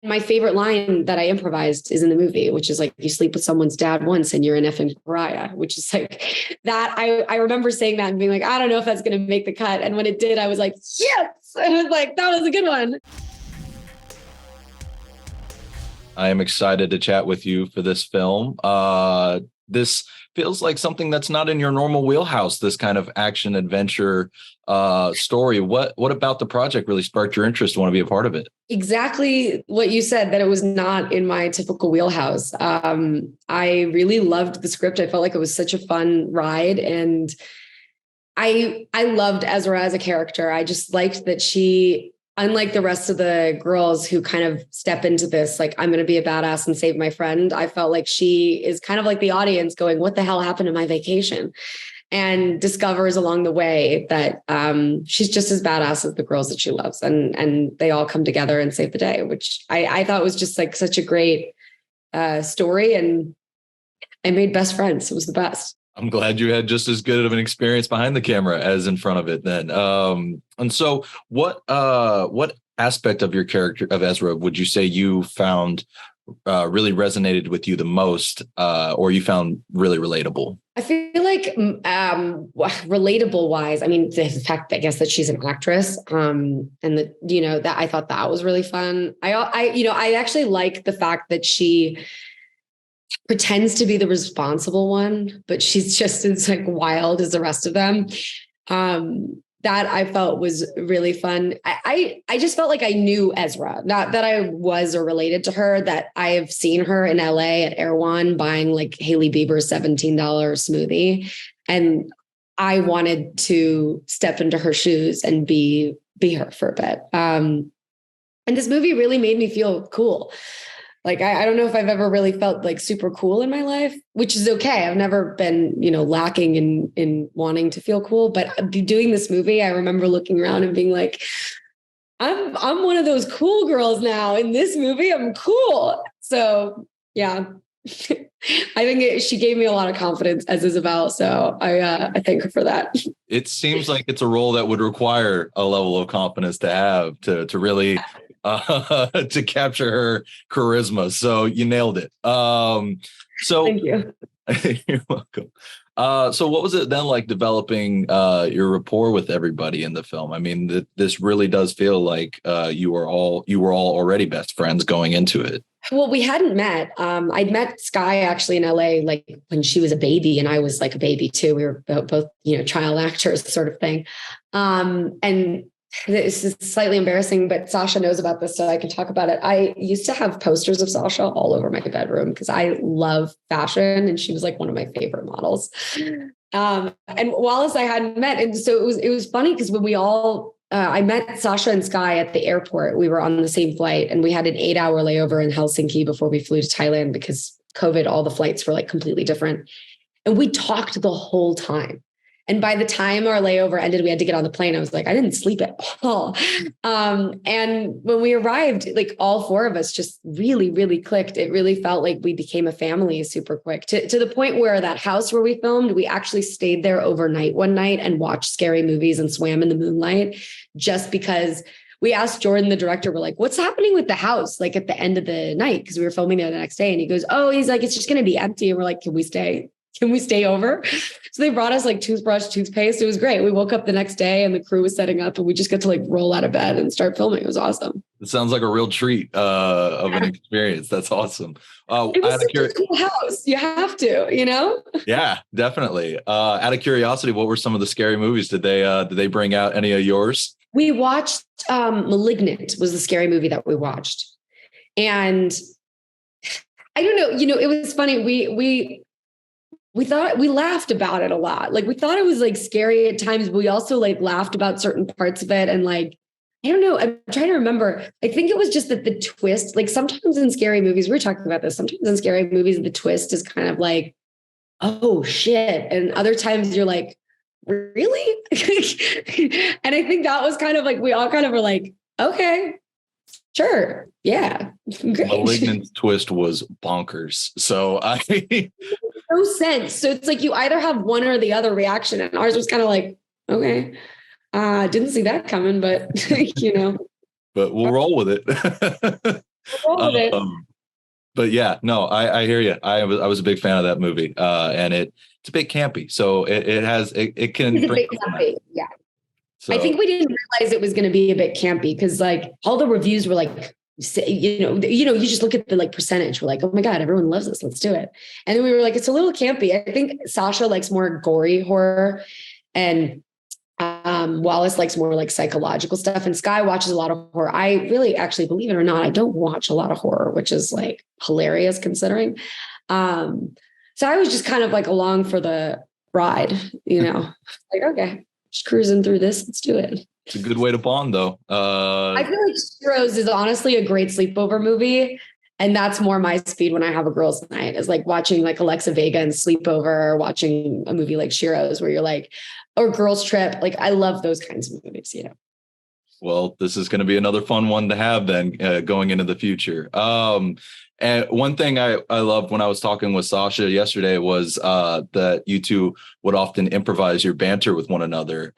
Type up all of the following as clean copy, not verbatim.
My favorite line that I improvised is in the movie, which is like, you sleep with someone's dad once and you're an effing pariah, which is like that. I remember saying that and being like, I don't know if that's going to make the cut. And when it did, I was like, yes. I was like, that was a good one. I am excited to chat with you for this film. This feels like something that's not in your normal wheelhouse, this kind of action adventure story. What about the project really sparked your interest to want to be a part of it? Exactly what you said, that it was not in my typical wheelhouse. I really loved the script. I felt like it was such a fun ride. And I loved Ezra as a character. I just liked that she, unlike the rest of the girls who kind of step into this, like, I'm going to be a badass and save my friend. I felt like she is kind of like the audience going, what the hell happened to my vacation? And discovers along the way that she's just as badass as the girls that she loves. And they all come together and save the day, which I thought was just like such a great story. And I made best friends. It was the best. I'm glad you had just as good of an experience behind the camera as in front of it then. And so what aspect of your character of Ezra would you say you found really resonated with you the most, or you found really relatable? I feel like relatable wise, I mean, the fact, I guess, that she's an actress, and that, that I thought that was really fun. I actually like the fact that she pretends to be the responsible one, but she's just as like wild as the rest of them. That I felt was really fun. I just felt like I knew Ezra, not that I was or related to her, that I have seen her in LA at Erewhon buying like Hailey Bieber's $17 smoothie. And I wanted to step into her shoes and be her for a bit. And this movie really made me feel cool. Like, I don't know if I've ever really felt like super cool in my life, which is okay. I've never been, lacking in wanting to feel cool. But doing this movie, I remember looking around and being like, I'm one of those cool girls now. In this movie, I'm cool. So, yeah. I think she gave me a lot of confidence as Isabelle. So I thank her for that. It seems like it's a role that would require a level of confidence to have to really to capture her charisma. So you nailed it. So thank you. You're welcome. So what was it then like developing your rapport with everybody in the film? I mean, this really does feel like you were all already best friends going into it. Well, we hadn't met. I'd met Sky actually in LA, like when she was a baby and I was like a baby too. We were both, child actors sort of thing. And this is slightly embarrassing, but Sasha knows about this, so I can talk about it. I used to have posters of Sasha all over my bedroom because I love fashion, and she was like one of my favorite models. And Wallace I hadn't met, and so it was funny because when we all I met Sasha and Sky at the airport. We were on the same flight, and we had an 8-hour layover in Helsinki before we flew to Thailand because COVID. All the flights were like completely different, and we talked the whole time. And by the time our layover ended, we had to get on the plane. I was like, I didn't sleep at all. And when we arrived, like all four of us just really, really clicked. It really felt like we became a family super quick to the point where that house where we filmed, we actually stayed there overnight one night and watched scary movies and swam in the moonlight just because we asked Jordan, the director, we're like, what's happening with the house? Like at the end of the night, because we were filming there the next day. And he goes, he's like, it's just going to be empty. And we're like, can we stay? Can we stay over? So they brought us like toothbrush, toothpaste. It was great. We woke up the next day and the crew was setting up and we just got to like roll out of bed and start filming. It was awesome. It sounds like a real treat of an experience. That's awesome. It was such a cool house. You have to, Yeah, definitely. Out of curiosity, what were some of the scary movies? Did they bring out any of yours? We watched Malignant was the scary movie that we watched. And I don't know, it was funny. We thought we laughed about it a lot. Like we thought it was like scary at times, but we also like laughed about certain parts of it. And like, I don't know, I'm trying to remember. I think it was just that the twist, like sometimes in scary movies, we were talking about this, sometimes in scary movies, the twist is kind of like, oh shit. And other times you're like, really? And I think that was kind of like, we all kind of were like, okay, sure. Yeah. Great. Malignant's twist was bonkers. So no sense. So it's like you either have one or the other reaction. And ours was kind of like, okay, didn't see that coming, but But we'll roll with it. Roll with it. But yeah, no, I hear you. I was a big fan of that movie, and it's a bit campy, so it can It's a bring bit out the campy. magic. Yeah. I So think we didn't realize it was going to be a bit campy because like all the reviews were like, you just look at the like percentage. We're like, oh my God, everyone loves this. Let's do it. And then we were like, it's a little campy. I think Sasha likes more gory horror and Wallace likes more like psychological stuff. And Sky watches a lot of horror. I really actually, believe it or not, I don't watch a lot of horror, which is like hilarious considering. So I was just kind of like along for the ride, like, okay, just cruising through this. Let's do it. it's a good way to bond, though. I feel like Sheroes is honestly a great sleepover movie. And that's more my speed when I have a girls' night is like watching like Alexa Vega and Sleepover, or watching a movie like Sheroes where you're like, or Girls Trip. Like I love those kinds of movies. Well, this is going to be another fun one to have then going into the future. And one thing I loved when I was talking with Sasha yesterday was that you two would often improvise your banter with one another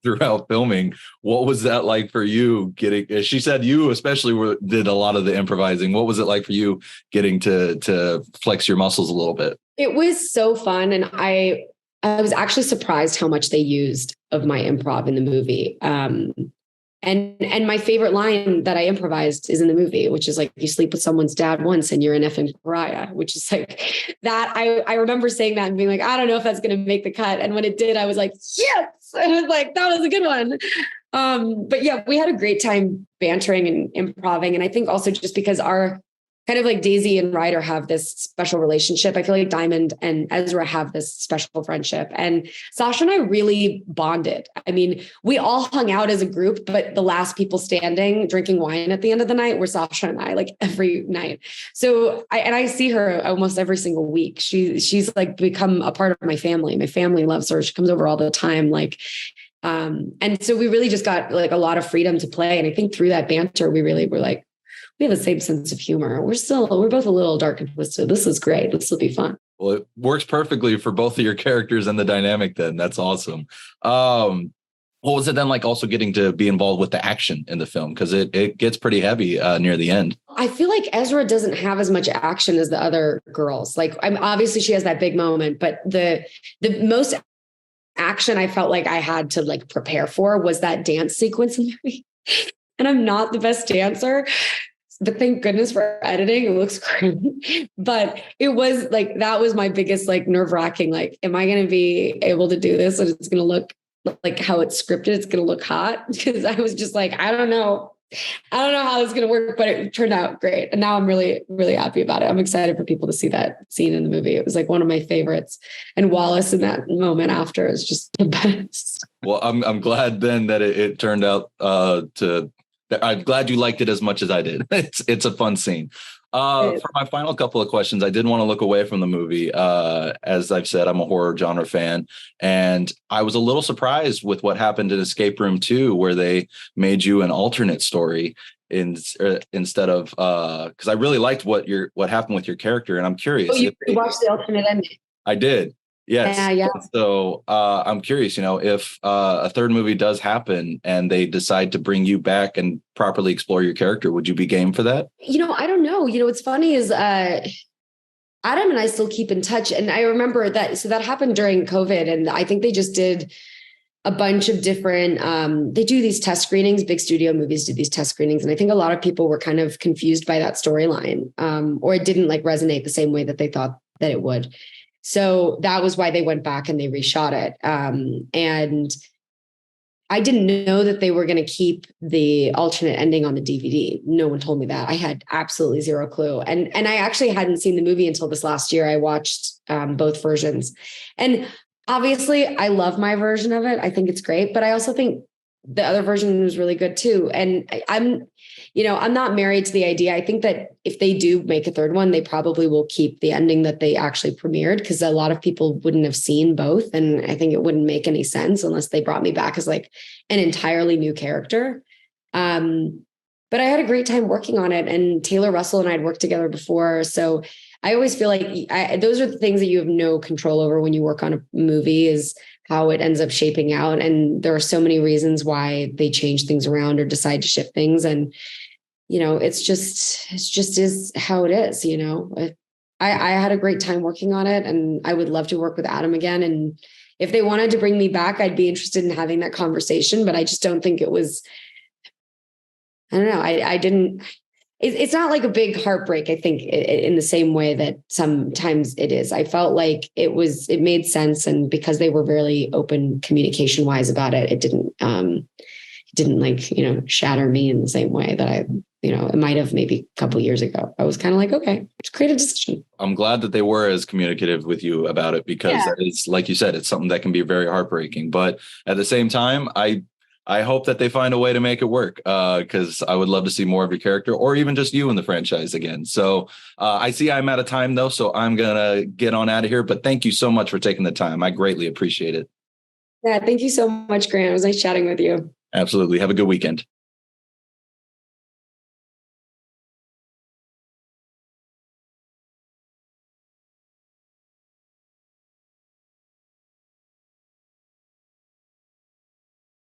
throughout filming. What was that like for you getting, she said you especially did a lot of the improvising. What was it like for you getting to flex your muscles a little bit? It was so fun. And I was actually surprised how much they used of my improv in the movie. And my favorite line that I improvised is in the movie, which is like, you sleep with someone's dad once and you're an effing pariah, which is like that. I remember saying that and being like, I don't know if that's going to make the cut. And when it did, I was like, yes, I was like, that was a good one. But yeah, we had a great time bantering and improving. And I think also just because our kind of like Daisy and Ryder have this special relationship. I feel like Diamond and Ezra have this special friendship, and Sasha and I really bonded. I mean, we all hung out as a group, but the last people standing drinking wine at the end of the night were Sasha and I, like every night. So I see her almost every single week. She's like become a part of my family. My family loves her. She comes over all the time. And so we really just got like a lot of freedom to play. And I think through that banter, we really were like, we have the same sense of humor. We're both a little dark and twisted. This is great. This will be fun. Well, it works perfectly for both of your characters and the dynamic then. That's awesome. What was it then like also getting to be involved with the action in the film? Because it gets pretty heavy near the end. I feel like Ezra doesn't have as much action as the other girls. Like obviously she has that big moment, but the most action I felt like I had to like prepare for was that dance sequence in the movie. And I'm not the best dancer, but thank goodness for editing. It looks great. But it was like, that was my biggest like nerve wracking. Like, am I going to be able to do this? And it's going to look like how it's scripted. It's going to look hot, because I was just like, I don't know how this is going to work, but it turned out great. And now I'm really, really happy about it. I'm excited for people to see that scene in the movie. It was like one of my favorites. And Wallace in that moment after is just the best. Well, I'm glad then that it turned out I'm glad you liked it as much as I did. It's a fun scene. For my final couple of questions, I did want to look away from the movie. As I've said, I'm a horror genre fan, and I was a little surprised with what happened in Escape Room 2, where they made you an alternate story instead of because I really liked what happened with your character, and I'm curious. Oh, you watched the alternate ending? I did. Yes. Yeah. So I'm curious, if a third movie does happen and they decide to bring you back and properly explore your character, would you be game for that? I don't know. What's funny is Adam and I still keep in touch. And I remember that. So that happened during COVID. And I think they just did a bunch of different, they do these test screenings, big studio movies do these test screenings. And I think a lot of people were kind of confused by that storyline, or it didn't like resonate the same way that they thought that it would. So that was why they went back and they reshot it. And I didn't know that they were going to keep the alternate ending on the DVD. No one told me that. I had absolutely zero clue. And I actually hadn't seen the movie until this last year. I watched both versions. And obviously I love my version of it. I think it's great, but I also think the other version was really good too. And I'm not married to the idea. I think that if they do make a third one, they probably will keep the ending that they actually premiered, because a lot of people wouldn't have seen both. And I think it wouldn't make any sense unless they brought me back as like an entirely new character. But I had a great time working on it, and Taylor Russell and I had worked together before. So I always feel like those are the things that you have no control over when you work on a movie, is how it ends up shaping out. And there are so many reasons why they change things around or decide to shift things. And, it just is how it is, I had a great time working on it, and I would love to work with Adam again. And if they wanted to bring me back, I'd be interested in having that conversation, but I just don't think it was, I don't know. I didn't, it's not like a big heartbreak, I think, in the same way that sometimes it is. I felt like it made sense. And because they were really open communication wise about it, it didn't like, shatter me in the same way that it might have maybe a couple of years ago. I was kind of like, okay, just create a decision. I'm glad that they were as communicative with you about it, because that is, like you said, it's something that can be very heartbreaking. But at the same time, I hope that they find a way to make it work, because I would love to see more of your character, or even just you in the franchise again. So I see I'm out of time, though, so I'm going to get on out of here. But thank you so much for taking the time. I greatly appreciate it. Yeah, thank you so much, Grant. It was nice chatting with you. Absolutely. Have a good weekend.